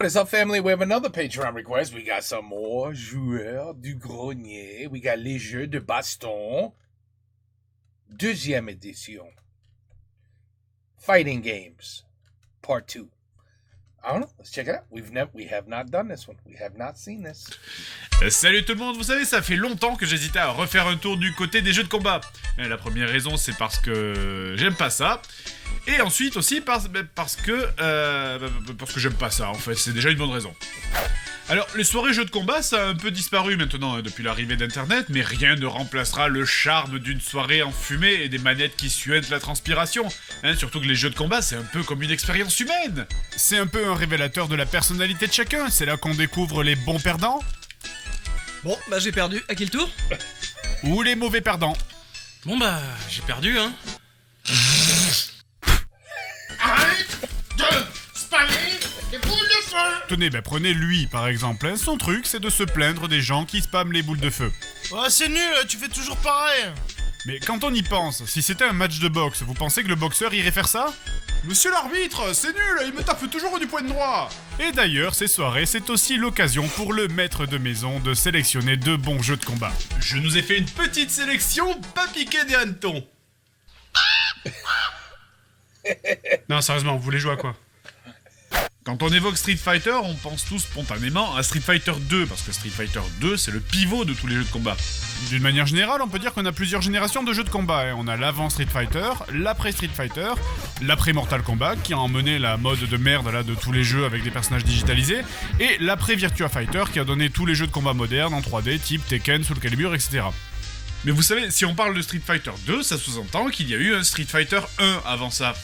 What is up, family? We have another Patreon request. We got some more joueurs du grenier. We got les jeux de baston. Deuxième édition. Fighting games. Part 2. I don't know. Let's check it out. We have not done this one. We have not seen this. Salut tout le monde, vous savez, ça fait longtemps que j'hésitais à refaire un tour du côté des jeux de combat. La première raison, c'est parce que j'aime pas ça. Et ensuite aussi parce que j'aime pas ça, en fait, c'est déjà une bonne raison. Alors, les soirées jeux de combat, ça a un peu disparu maintenant, depuis l'arrivée d'Internet, mais rien ne remplacera le charme d'une soirée enfumée et des manettes qui suintent la transpiration. Surtout que les jeux de combat, c'est un peu comme une expérience humaine. C'est un peu un révélateur de la personnalité de chacun, c'est là qu'on découvre les bons perdants. Bon, bah j'ai perdu, à qui le tour? Ou les mauvais perdants. Bon bah, j'ai perdu, hein. Arrête de spammer les boules de feu. Tenez, prenez lui par exemple, son truc c'est de se plaindre des gens qui spamment les boules de feu. Oh, c'est nul, tu fais toujours pareil. Mais quand on y pense, si c'était un match de boxe, vous pensez que le boxeur irait faire ça? Monsieur l'arbitre, c'est nul, il me tape toujours du poing droit. Et d'ailleurs, ces soirées, c'est aussi l'occasion pour le maître de maison de sélectionner de bons jeux de combat. Je nous ai fait une petite sélection, pas piqué des hannetons. Non, sérieusement, vous voulez jouer à quoi? Quand on évoque Street Fighter, on pense tous spontanément à Street Fighter 2, parce que Street Fighter 2, c'est le pivot de tous les jeux de combat. D'une manière générale, on peut dire qu'on a plusieurs générations de jeux de combat. On a l'avant Street Fighter, l'après Street Fighter, l'après Mortal Kombat, qui a emmené la mode de merde là de tous les jeux avec des personnages digitalisés, et l'après Virtua Fighter, qui a donné tous les jeux de combat modernes en 3D, type Tekken, Soul Calibur, etc. Mais vous savez, si on parle de Street Fighter 2, ça sous-entend qu'il y a eu un Street Fighter 1 avant ça.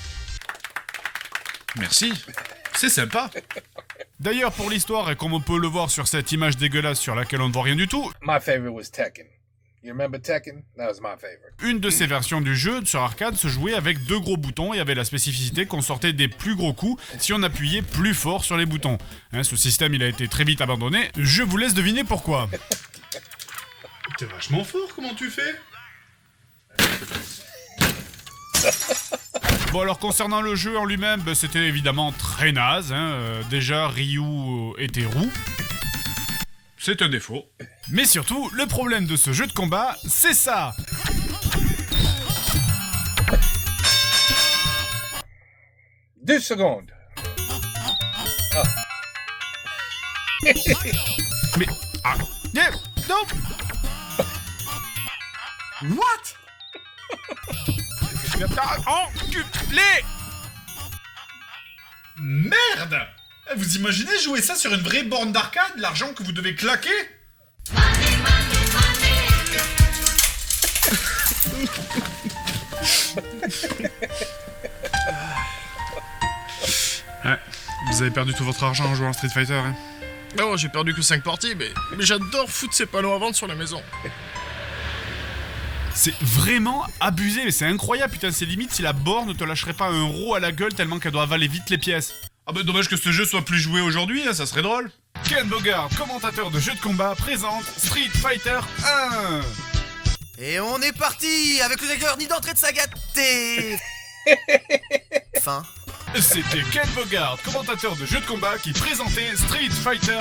Merci. C'est sympa. D'ailleurs, pour l'histoire, et comme on peut le voir sur cette image dégueulasse sur laquelle on ne voit rien du tout, My favorite was Tekken. You remember Tekken? That was my favorite. une de ces versions du jeu sur arcade se jouait avec 2 gros boutons et avait la spécificité qu'on sortait des plus gros coups si on appuyait plus fort sur les boutons. Ce système, il a été très vite abandonné. Je vous laisse deviner pourquoi. T'es vachement fort, comment tu fais? Bon alors concernant le jeu en lui-même, c'était évidemment très naze, déjà Ryu était roux. C'est un défaut. Mais surtout, le problème de ce jeu de combat, c'est ça. 2 secondes. Mais... Ah... Non. What? Enculé. Merde! Vous imaginez jouer ça sur une vraie borne d'arcade, l'argent que vous devez claquer? Ouais, vous avez perdu tout votre argent en jouant à Street Fighter, hein. Non, j'ai perdu que 5 parties, mais j'adore foutre ces panneaux à vendre sur la maison. C'est vraiment abusé, mais c'est incroyable, putain, c'est limite si la borne ne te lâcherait pas un roux à la gueule tellement qu'elle doit avaler vite les pièces. Ah bah dommage que ce jeu soit plus joué aujourd'hui, ça serait drôle. Ken Bogard, commentateur de jeux de combat, présente Street Fighter 1. Et on est parti avec le gagneur ni d'entrée de sa gâtée. Fin. C'était Ken Bogard, commentateur de jeux de combat, qui présentait Street Fighter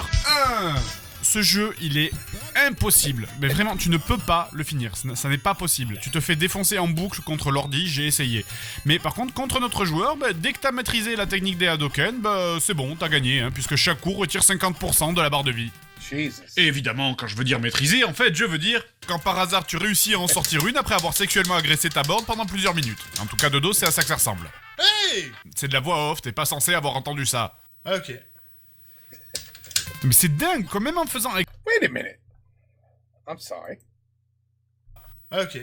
1. Ce jeu, il est impossible. Mais vraiment, tu ne peux pas le finir. Ça n'est pas possible. Tu te fais défoncer en boucle contre l'ordi, j'ai essayé. Mais par contre, contre notre joueur, dès que t'as maîtrisé la technique des Hadoken, c'est bon, t'as gagné, puisque chaque coup retire 50% de la barre de vie. Jesus. Et évidemment, quand je veux dire maîtriser, en fait, je veux dire... Quand par hasard tu réussis à en sortir une après avoir sexuellement agressé ta borne pendant plusieurs minutes. En tout cas, de dos, c'est à ça que ça ressemble. Hey. C'est de la voix off, t'es pas censé avoir entendu ça. Ok. Mais c'est dingue, quand même en faisant... Wait a minute. I'm sorry. Ok.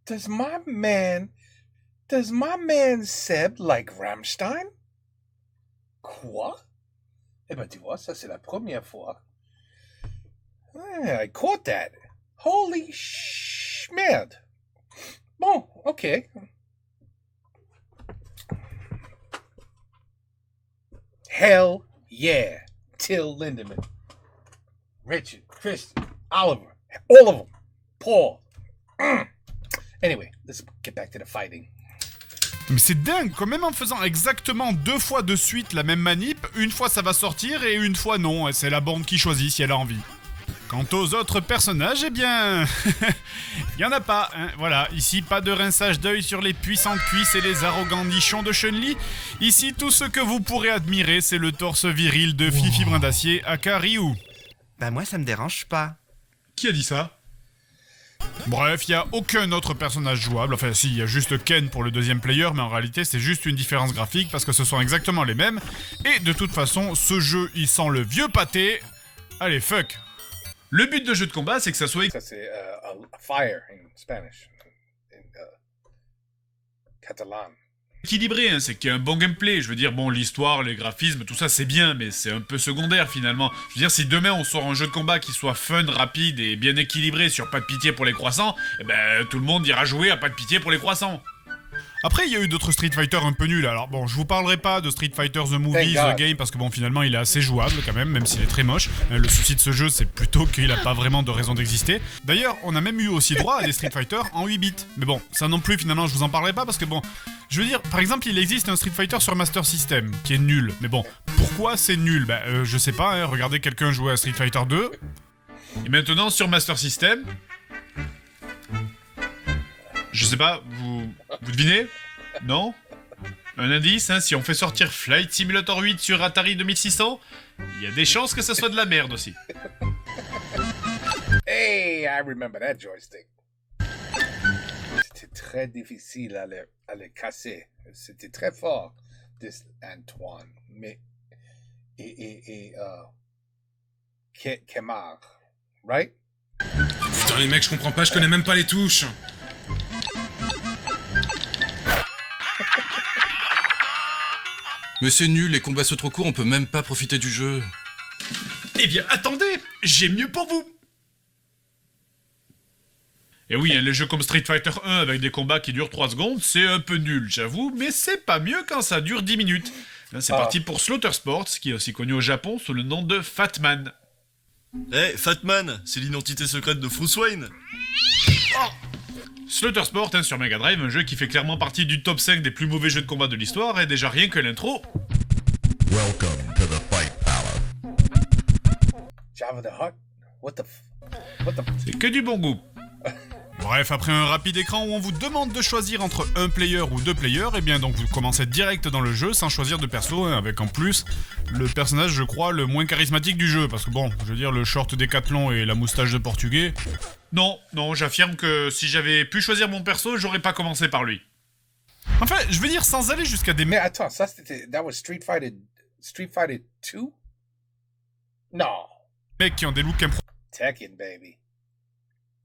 Does my man Seb like Rammstein? Quoi? Eh ben, tu vois, ça c'est la première fois. I caught that. Holy merde. Bon, ok. Hell yeah. Till Lindemann. Richard, Christian, Oliver, all of them. Paul. Anyway, let's get back to the fighting. Mais c'est dingue, quand même en faisant exactement 2 fois de suite la même manip, une fois ça va sortir et une fois non, et c'est la bande qui choisit si elle a envie. Quant aux autres personnages, eh bien... il y en a pas, hein. Voilà, ici pas de rinçage d'œil sur les puissantes cuisses et les arrogants nichons de Chun-Li. Ici, tout ce que vous pourrez admirer, c'est le torse viril de Fifi Brin d'Acier, aka Ryu. Bah moi ça me dérange pas. Qui a dit ça? Bref, il n'y a aucun autre personnage jouable, enfin si, il y a juste Ken pour le deuxième player, mais en réalité c'est juste une différence graphique parce que ce sont exactement les mêmes, et de toute façon, ce jeu il sent le vieux pâté. Allez, fuck. Le but de jeu de combat, c'est que ça soit Ça, c'est a fire in Spanish. In catalan. équilibré, hein. C'est qu'il y a un bon gameplay. Je veux dire, bon, l'histoire, les graphismes, tout ça, c'est bien, mais c'est un peu secondaire finalement. Je veux dire, si demain on sort un jeu de combat qui soit fun, rapide et bien équilibré sur pas de pitié pour les croissants, eh ben tout le monde ira jouer à pas de pitié pour les croissants. Après, il y a eu d'autres Street Fighter un peu nuls, alors bon, je vous parlerai pas de Street Fighter The Movie, Thank The God. Game, parce que bon, finalement, il est assez jouable quand même s'il est très moche. Le souci de ce jeu, c'est plutôt qu'il a pas vraiment de raison d'exister. D'ailleurs, on a même eu aussi droit à des Street Fighter en 8 bits. Mais bon, ça non plus, finalement, je vous en parlerai pas, parce que bon, je veux dire, par exemple, il existe un Street Fighter sur Master System, qui est nul. Mais bon, pourquoi c'est nul? Je sais pas, hein, regardez quelqu'un jouer à Street Fighter 2. Et maintenant, sur Master System... Je sais pas, vous devinez? Non? Un indice, hein, si on fait sortir Flight Simulator 8 sur Atari 2600, il y a des chances que ça soit de la merde aussi. Hey, I remember that joystick. C'était très difficile à le casser. C'était très fort, this Antoine. Mais... Kemar, right? Putain, les mecs, je comprends pas, je connais même pas les touches. Mais c'est nul, les combats sont trop courts, on peut même pas profiter du jeu. Eh bien, attendez, j'ai mieux pour vous. Et oui, hein, les jeux comme Street Fighter 1 avec des combats qui durent 3 secondes, c'est un peu nul, j'avoue, mais c'est pas mieux quand ça dure 10 minutes. Là, c'est parti pour Slaughter Sports, qui est aussi connu au Japon sous le nom de Fatman. Eh, Fatman, c'est l'identité secrète de Bruce Wayne. Slaughter Sport, hein, sur Mega Drive, un jeu qui fait clairement partie du top 5 des plus mauvais jeux de combat de l'histoire, et déjà rien que l'intro. Welcome to the Fight Palace. Java the Hutt? What the C'est que du bon goût. Bref, après un rapide écran où on vous demande de choisir entre un player ou 2 players, et bien donc vous commencez direct dans le jeu sans choisir de perso, hein, avec en plus le personnage, je crois, le moins charismatique du jeu, parce que bon, je veux dire, le short décathlon et la moustache de portugais... Non, j'affirme que si j'avais pu choisir mon perso, j'aurais pas commencé par lui. Enfin, je veux dire, sans aller jusqu'à des... Mais attends, ça c'était... That was Street Fighter 2? Non. mecs qui ont des looks Tekken, baby.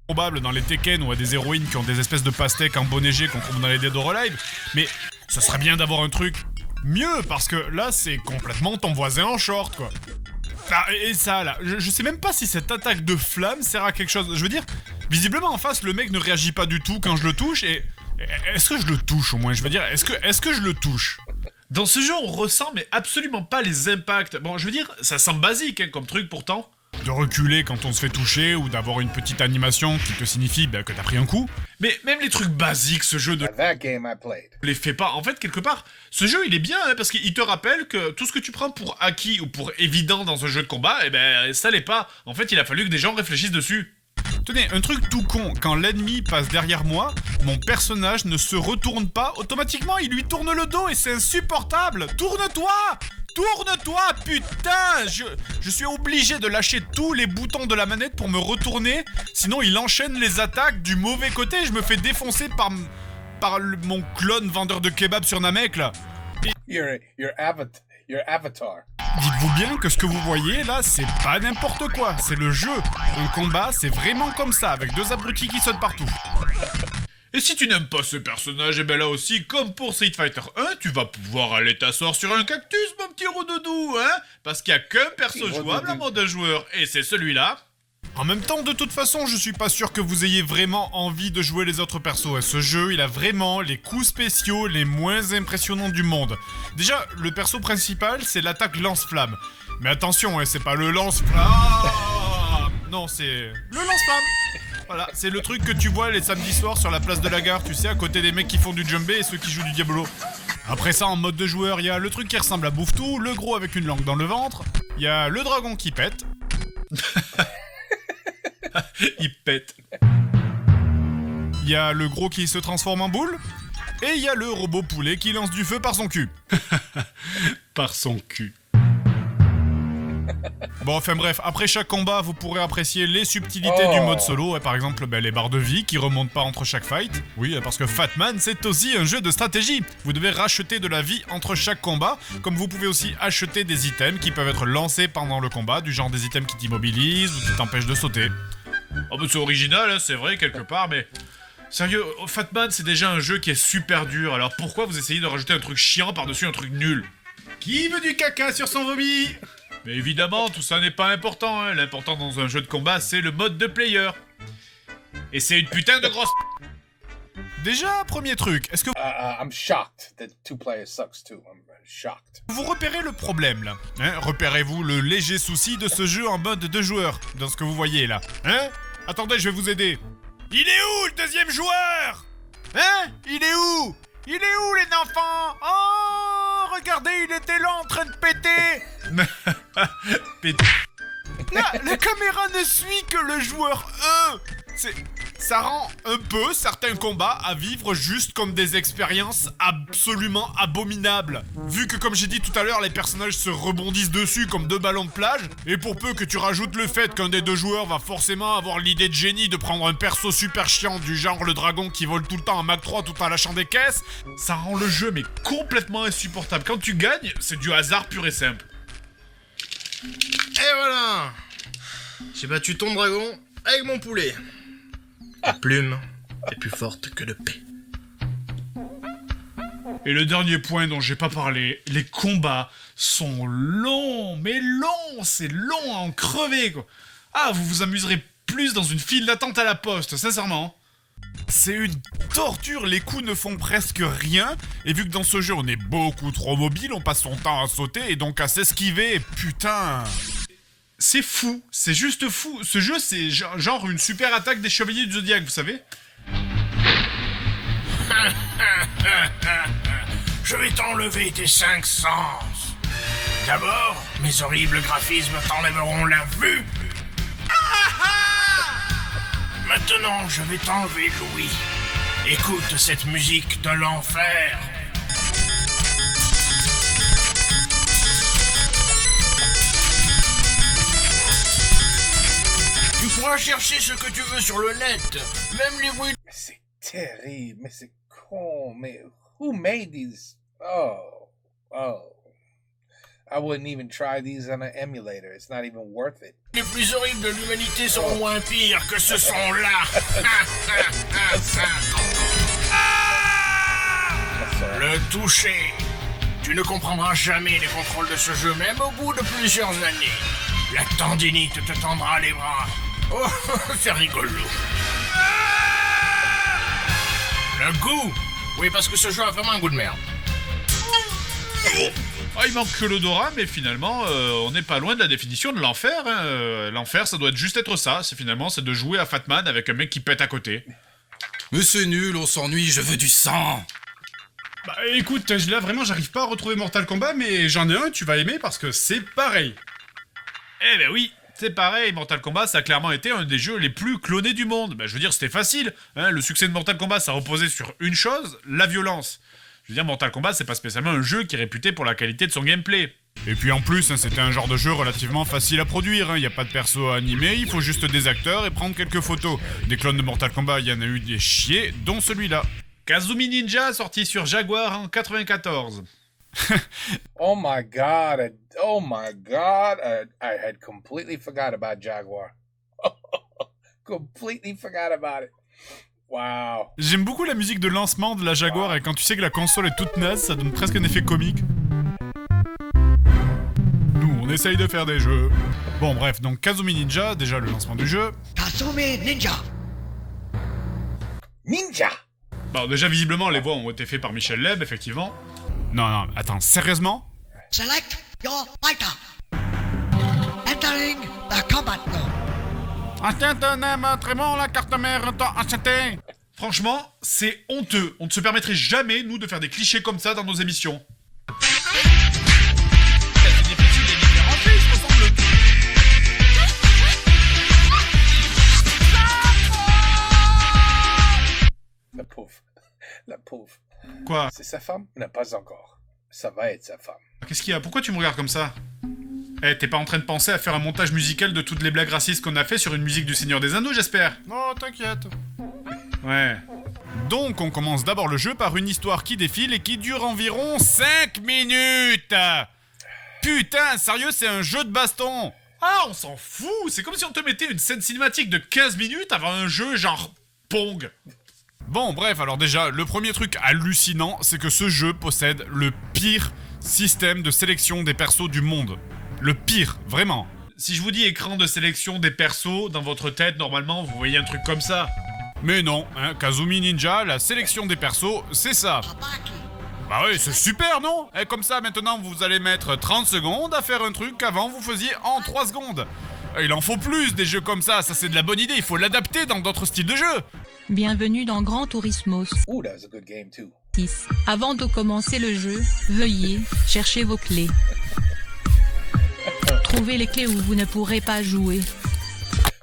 improbables dans les Tekken ou à des héroïnes qui ont des espèces de pastèques en bonnet G qu'on trouve dans les Dead or Alive, mais ça serait bien d'avoir un truc mieux, parce que là, c'est complètement ton voisin en short, quoi. Ah, et ça, là, je sais même pas si cette attaque de flamme sert à quelque chose. Je veux dire, visiblement en face, le mec ne réagit pas du tout quand je le touche, et... Est-ce que je le touche, au moins? Je veux dire, est-ce que je le touche? Dans ce jeu, on ressent mais absolument pas les impacts. Bon, je veux dire, ça semble basique, hein, comme truc, pourtant. De reculer quand on se fait toucher, ou d'avoir une petite animation qui te signifie que t'as pris un coup. Mais même les trucs basiques, ce jeu ne That game I played. les fait pas. En fait, quelque part, ce jeu, il est bien, hein, parce qu'il te rappelle que tout ce que tu prends pour acquis ou pour évident dans un jeu de combat, eh ben, ça l'est pas. En fait, il a fallu que des gens réfléchissent dessus. Tenez, un truc tout con, quand l'ennemi passe derrière moi, mon personnage ne se retourne pas, automatiquement il lui tourne le dos et c'est insupportable. Tourne-toi! Tourne-toi, putain! Je suis obligé de lâcher tous les boutons de la manette pour me retourner, sinon il enchaîne les attaques du mauvais côté et je me fais défoncer par mon clone vendeur de kebab sur Namek, là. Your avatar. Dites-vous bien que ce que vous voyez là, c'est pas n'importe quoi, c'est le jeu. Un combat, c'est vraiment comme ça, avec deux abrutis qui sautent partout. Et si tu n'aimes pas ce personnage, et ben là aussi, comme pour Street Fighter 1, tu vas pouvoir aller t'asseoir sur un cactus, mon petit rodoudou, hein? Parce qu'il y a qu'un perso jouable en mode joueur, et c'est celui-là. En même temps, de toute façon, je suis pas sûr que vous ayez vraiment envie de jouer les autres persos. Et ce jeu, il a vraiment les coups spéciaux les moins impressionnants du monde. Déjà, le perso principal, c'est l'attaque lance-flamme. Mais attention, c'est pas le lance-flamme... Non, c'est le lance-flamme. Voilà, c'est le truc que tu vois les samedis soirs sur la place de la gare, tu sais, à côté des mecs qui font du djembé et ceux qui jouent du Diablo. Après ça, en mode de joueur, il y a le truc qui ressemble à Bouffe-Tout, le gros avec une langue dans le ventre, il y a le dragon qui pète. Il pète. Il y a le gros qui se transforme en boule. Et il y a le robot poulet qui lance du feu par son cul. Par son cul. Bon, enfin bref, après chaque combat, vous pourrez apprécier les subtilités du mode solo. Par exemple, les barres de vie qui remontent pas entre chaque fight. Oui, parce que Fatman, c'est aussi un jeu de stratégie. Vous devez racheter de la vie entre chaque combat. Comme vous pouvez aussi acheter des items qui peuvent être lancés pendant le combat. Du genre des items qui t'immobilisent ou qui t'empêchent de sauter. Oh bah c'est original, hein, c'est vrai, quelque part, mais... Sérieux, Fatman, c'est déjà un jeu qui est super dur, alors pourquoi vous essayez de rajouter un truc chiant par-dessus un truc nul? Qui veut du caca sur son vomi? Mais évidemment, tout ça n'est pas important, hein. L'important dans un jeu de combat, c'est le mode de player. Et c'est une putain de grosse... Déjà, premier truc, est-ce que I'm shocked that 2 players sucks too. I'm shocked. vous repérez le problème, là? Hein? Repérez-vous le léger souci de ce jeu en mode 2 joueurs, dans ce que vous voyez, là? Hein? Attendez, je vais vous aider. Il est où, le deuxième joueur? Hein? Il est où? Il est où, les enfants? Oh, regardez, il était là en train de péter. Là, la caméra ne suit que le joueur 1. Ça rend un peu certains combats à vivre juste comme des expériences absolument abominables. Vu que, comme j'ai dit tout à l'heure, les personnages se rebondissent dessus comme 2 ballons de plage, et pour peu que tu rajoutes le fait qu'un des 2 joueurs va forcément avoir l'idée de génie de prendre un perso super chiant du genre le dragon qui vole tout le temps en Mac 3 tout en lâchant des caisses, Ça rend le jeu mais complètement insupportable. Quand tu gagnes, c'est du hasard pur et simple. Et voilà. J'ai battu ton dragon avec mon poulet. La plume est plus forte que le P. Et le dernier point dont j'ai pas parlé, les combats sont longs, mais longs, c'est long à en crever, quoi. Ah, vous vous amuserez plus dans une file d'attente à la poste, sincèrement. c'est une torture, les coups ne font presque rien, et vu que dans ce jeu on est beaucoup trop mobile, on passe son temps à sauter et donc à s'esquiver, putain. C'est fou, c'est juste fou. Ce jeu, c'est genre une super attaque des Chevaliers du Zodiaque, vous savez? Je vais t'enlever tes 5 sens. D'abord, mes horribles graphismes t'enlèveront la vue. Maintenant, je vais t'enlever l'ouïe. Écoute cette musique de l'enfer. Tu pourras chercher ce que tu veux sur le net, même les bruits. Mais c'est terrible, mais c'est con, mais who made these? Oh. I wouldn't even try these on an emulator. It's not even worth it. Les plus horribles de l'humanité seront moins pires que ce son-là. Le toucher. Tu ne comprendras jamais les contrôles de ce jeu, même au bout de plusieurs années. La tendinite te tendra les bras. Oh, c'est rigolo. Le goût. Oui, parce que ce jeu a vraiment un goût de merde. Ah, il manque que l'odorat, mais finalement, on n'est pas loin de la définition de l'enfer. Hein. L'enfer, ça doit juste être ça. C'est de jouer à Fatman avec un mec qui pète à côté. Mais c'est nul, on s'ennuie, je veux du sang. Bah écoute, là vraiment j'arrive pas à retrouver Mortal Kombat, mais j'en ai un, tu vas aimer parce que c'est pareil. Eh ben oui, c'est pareil, Mortal Kombat, ça a clairement été un des jeux les plus clonés du monde. Bah, je veux dire, c'était facile. Hein. Le succès de Mortal Kombat, ça reposait sur une chose, la violence. Je veux dire, Mortal Kombat, c'est pas spécialement un jeu qui est réputé pour la qualité de son gameplay. Et puis en plus, c'était un genre de jeu relativement facile à produire, y a pas de perso à animer, il faut juste des acteurs et prendre quelques photos. Des clones de Mortal Kombat, y en a eu des chiés, dont celui-là. Kazumi Ninja, sorti sur Jaguar en 94. Oh my god, I had completely forgot about Jaguar. Completely forgot about it. Wow. J'aime beaucoup la musique de lancement de la Jaguar, et quand tu sais que la console est toute naze, ça donne presque un effet comique. Nous, on essaye de faire des jeux. Bon bref, donc Kazumi Ninja, déjà le lancement du jeu. Kazumi Ninja. Ninja. Bon, déjà, visiblement, les voix ont été faites par Michel Leb, effectivement. Non, attends, sérieusement? Select your fighter. Entering the combat zone. Montrez-moi la carte mère, acheté. Franchement, c'est honteux. On ne se permettrait jamais, nous, de faire des clichés comme ça dans nos émissions. C'est difficile de les différencier, ils se ressemblent tous. La pauvre. La pauvre. Quoi? C'est sa femme? Non, pas encore. Ça va être sa femme. Qu'est-ce qu'il y a? Pourquoi tu me regardes comme ça? Eh, t'es pas en train de penser à faire un montage musical de toutes les blagues racistes qu'on a fait sur une musique du Seigneur des Anneaux, j'espère? Non, t'inquiète. Ouais. Donc, on commence d'abord le jeu par une histoire qui défile et qui dure environ 5 minutes. Putain, sérieux, c'est un jeu de baston. Ah, on s'en fout! C'est comme si on te mettait une scène cinématique de 15 minutes avant un jeu genre Pong. Bon, bref, alors déjà, le premier truc hallucinant, c'est que ce jeu possède le pire système de sélection des persos du monde. Le pire, vraiment. Si je vous dis écran de sélection des persos, dans votre tête, normalement, vous voyez un truc comme ça. Mais non, hein, Kazumi Ninja, la sélection des persos, c'est ça. Bah oui, c'est super, non? Et comme ça, maintenant, vous allez mettre 30 secondes à faire un truc qu'avant vous faisiez en 3 secondes. Il en faut plus des jeux comme ça c'est de la bonne idée, il faut l'adapter dans d'autres styles de jeux. Bienvenue dans Gran Turismo Ooh, that was a good game too. 6. Avant de commencer le jeu, veuillez chercher vos clés. Trouvez les clés ou vous ne pourrez pas jouer.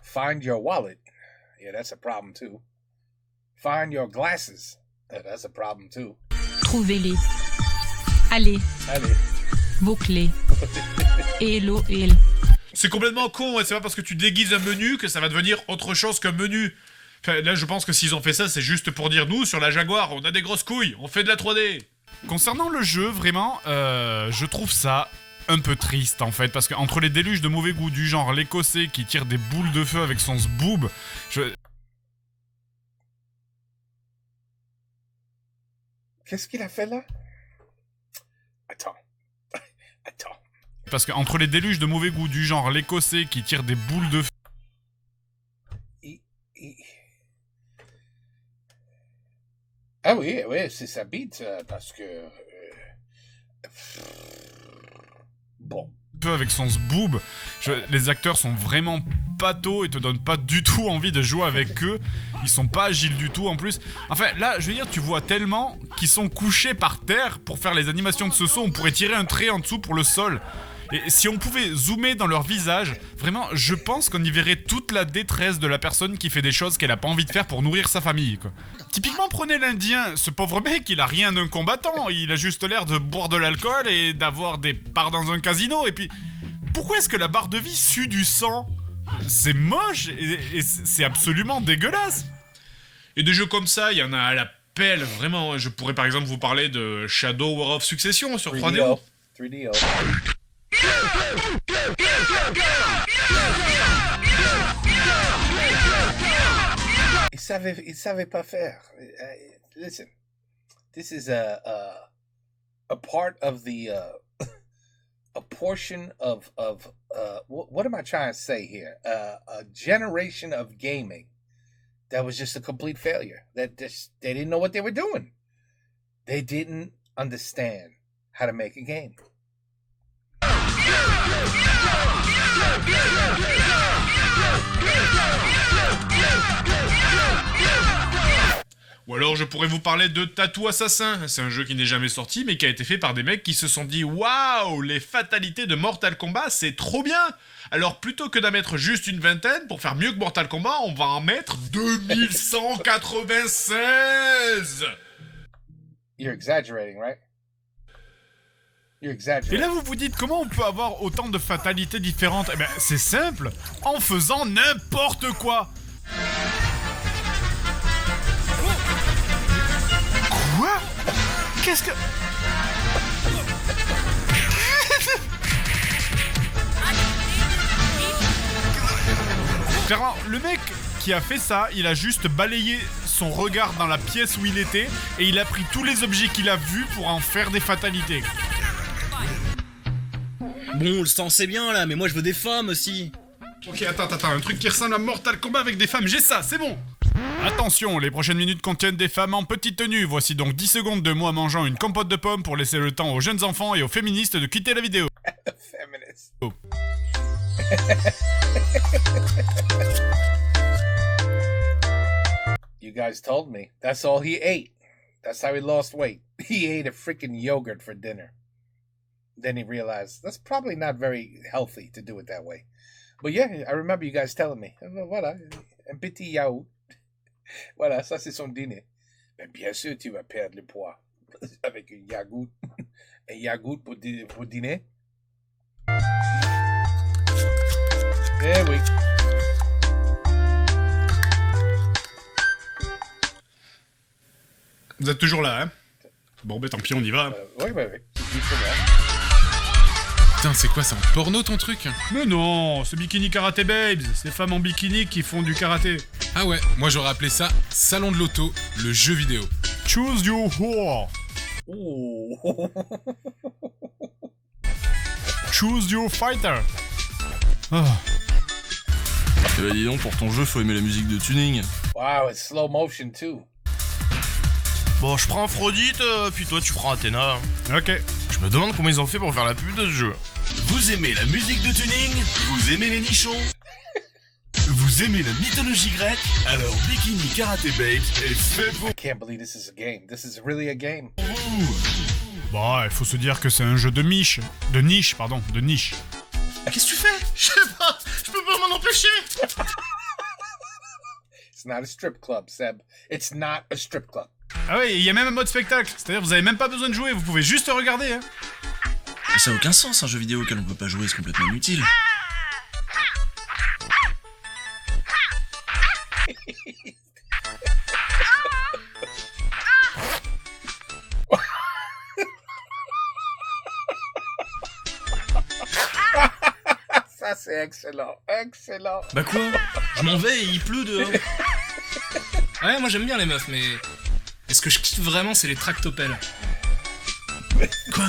Find your wallet. Yeah, that's a problem too. Find your glasses. That's a problem too. Trouvez-les. Allez, Allez. vos clés. Hello. C'est complètement con, et c'est pas parce que tu déguises un menu que ça va devenir autre chose qu'un menu. Enfin, là, je pense que s'ils ont fait ça, c'est juste pour dire, nous, sur la Jaguar, on a des grosses couilles, on fait de la 3D. Concernant le jeu, vraiment, je trouve ça un peu triste, en fait, parce qu'entre les déluges de mauvais goût du genre l'écossais qui tire des boules de feu avec son zboob, Qu'est-ce qu'il a fait là? Attends. Parce qu'entre les déluges de mauvais goût du genre l'écossais qui tire des boules de feu... Ah oui, c'est sa bite, parce que... Bon. Avec son zboob, les acteurs sont vraiment patos et te donnent pas du tout envie de jouer avec eux. Ils sont pas agiles du tout en plus. Enfin là, je veux dire, tu vois tellement qu'ils sont couchés par terre pour faire les animations de ce saut. On pourrait tirer un trait en dessous pour le sol. Et si on pouvait zoomer dans leur visage, vraiment, je pense qu'on y verrait toute la détresse de la personne qui fait des choses qu'elle a pas envie de faire pour nourrir sa famille, quoi. Typiquement, prenez l'Indien, ce pauvre mec, il a rien d'un combattant, il a juste l'air de boire de l'alcool et d'avoir des parts dans un casino, et puis... Pourquoi est-ce que la barre de vie sue du sang? C'est moche et c'est absolument dégueulasse. Et des jeux comme ça, il y en a à la pelle, vraiment. Je pourrais par exemple vous parler de Shadow War of Succession sur 3DO. 3DO. Il savait pas faire. Listen, this is a part of the a portion of what am I trying to say here? A generation of gaming that was just a complete failure. They didn't know what they were doing. They didn't understand how to make a game. Ou alors je pourrais vous parler de Tattoo Assassin. C'est un jeu qui n'est jamais sorti mais qui a été fait par des mecs qui se sont dit « Waouh, les fatalités de Mortal Kombat, c'est trop bien !» Alors plutôt que d'en mettre juste une vingtaine, pour faire mieux que Mortal Kombat, on va en mettre 2196. You're exaggerating, right? You're exaggerating. Et là vous vous dites comment on peut avoir autant de fatalités différentes? Eh ben c'est simple, en faisant n'importe quoi. Quoi? Qu'est-ce que... Clairement, le mec qui a fait ça, il a juste balayé son regard dans la pièce où il était et il a pris tous les objets qu'il a vus pour en faire des fatalités. Bon, le sang c'est bien là, mais moi je veux des femmes aussi. Ok, attends, un truc qui ressemble à Mortal Kombat avec des femmes, j'ai ça, c'est bon. Attention, les prochaines minutes contiennent des femmes en petite tenue. Voici donc 10 secondes de moi mangeant une compote de pommes pour laisser le temps aux jeunes enfants et aux féministes de quitter la vidéo. Feminist. Oh. guys told me. That's all he ate. That's how he lost weight. He ate a freaking yogurt for dinner. Then he realized that's probably not very healthy to do it that way. But yeah, I remember you guys telling me. Voilà, un petit yaourt. Voilà, ça c'est son dîner. Mais bien sûr, tu vas perdre le poids avec un yaourt. Un yaourt pour dîner. Eh oui. Vous êtes toujours là, hein? Bon, ben tant pis, on y va. Oui. Putain, c'est quoi, c'est en porno ton truc? Mais non, c'est Bikini Karate Babes, ces femmes en bikini qui font du karaté. Ah ouais, moi j'aurais appelé ça Salon de l'auto, le jeu vidéo. Choose your whore. Oh. Choose your fighter. Ah. Eh ben dis donc, pour ton jeu, faut aimer la musique de tuning. Wow, it's slow motion too. Bon, je prends Aphrodite, puis toi tu prends Athéna. Ok. Je me demande comment ils ont fait pour faire la pub de ce jeu. Vous aimez la musique de tuning? Vous aimez les nichons? Vous aimez la mythologie grecque? Alors Bikini Karate Babes est fait pour I can't believe this is a game. This is really a game. vous. Bon, il faut se dire que c'est un jeu de niche. De niche. Qu'est-ce que tu fais? Je sais pas, je peux pas m'en empêcher. It's not a strip club, Seb. It's not a strip club. Ah ouais, il y a même un mode spectacle. C'est-à-dire, vous avez même pas besoin de jouer, vous pouvez juste regarder, hein. Mais ça a aucun sens, un jeu vidéo auquel on peut pas jouer, c'est complètement inutile. Ça, c'est excellent. Excellent. Bah quoi? Je m'en vais et il pleut dehors. Ouais, moi j'aime bien les meufs, mais... Est-ce que je kiffe vraiment, c'est les tractopelles. Quoi?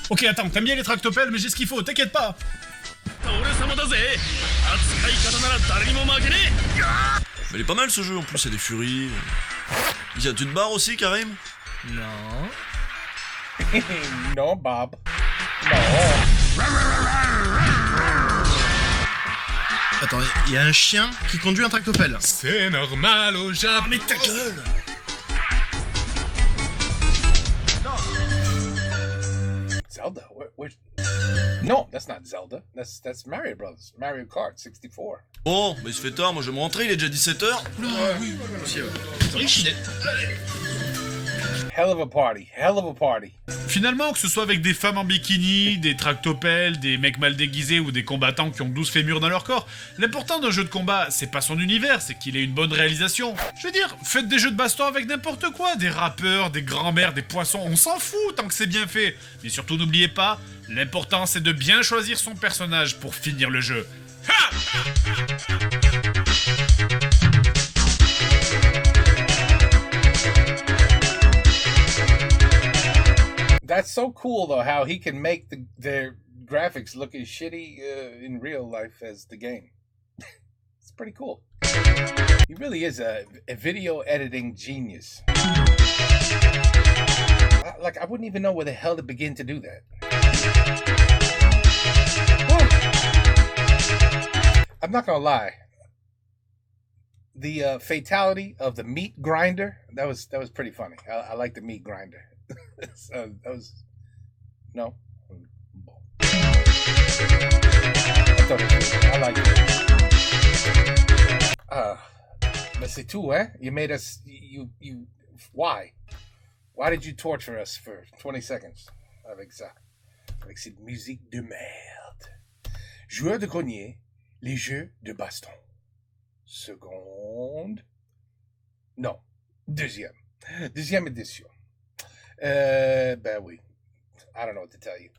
Ok, attends, t'aimes bien les tractopelles, mais j'ai ce qu'il faut, t'inquiète pas. Elle est pas mal ce jeu, en plus il y a des furies. Tiens, tu te barres aussi, Karim? Non. Non, Bob. Non. Attends, il y a un chien qui conduit un tractopelle. C'est normal au Japon. Mais ta gueule! Zelda? No, that's not Zelda. That's Mario Brothers. Mario Kart 64. Bon, bah il se fait tard, moi je vais me rentrer, il est déjà 17h. Hell of a party. Hell of a party. Finalement, que ce soit avec des femmes en bikini, des tractopelles, des mecs mal déguisés ou des combattants qui ont 12 fémurs dans leur corps, l'important d'un jeu de combat, c'est pas son univers, c'est qu'il ait une bonne réalisation. Je veux dire, faites des jeux de baston avec n'importe quoi, des rappeurs, des grands-mères, des poissons, on s'en fout tant que c'est bien fait. Mais surtout n'oubliez pas, l'important c'est de bien choisir son personnage pour finir le jeu. Ha! That's so cool, though, how he can make their graphics look as shitty in real life as the game. It's pretty cool. He really is a video editing genius. I wouldn't even know where the hell to begin to do that. I'm not gonna lie. The fatality of the meat grinder, that was pretty funny. I like the meat grinder. So that was no. I thought it was, I like it. But c'est tout, hein? You made us. You. Why? Why did you torture us for 20 seconds avec ça, avec cette musique de merde? Joueur de grenier, les jeux de baston. Seconde. Non, deuxième édition. Ben oui. I don't know what to tell you.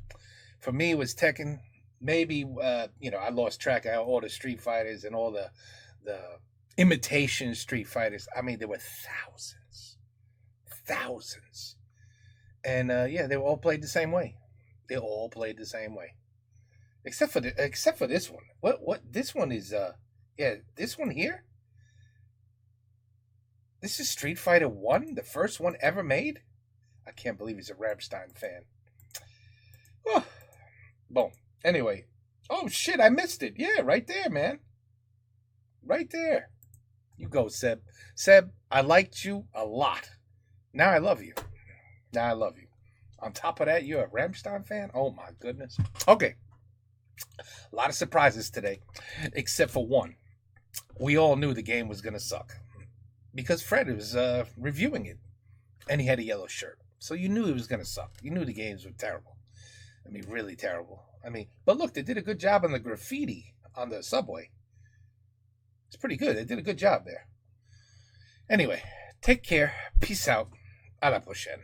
For me, it was Tekken. Maybe, I lost track of all the Street Fighters and all the imitation Street Fighters. I mean, there were thousands. And, they were all played the same way. Except for this one. What? This one is, this one here? This is Street Fighter 1, the first one ever made? I can't believe he's a Rammstein fan. Oh. Bon. Anyway. Oh, shit, I missed it. Yeah, right there, man. Right there. You go, Seb. Seb, I liked you a lot. Now I love you. On top of that, you're a Rammstein fan? Oh my goodness. Okay. A lot of surprises today, except for one. We all knew the game was going to suck because Fred was reviewing it, and he had a yellow shirt. So you knew it was going to suck. You knew the games were terrible. I mean, really terrible. I mean, but look, they did a good job on the graffiti on the subway. It's pretty good. They did a good job there. Anyway, take care. Peace out. A la prochaine.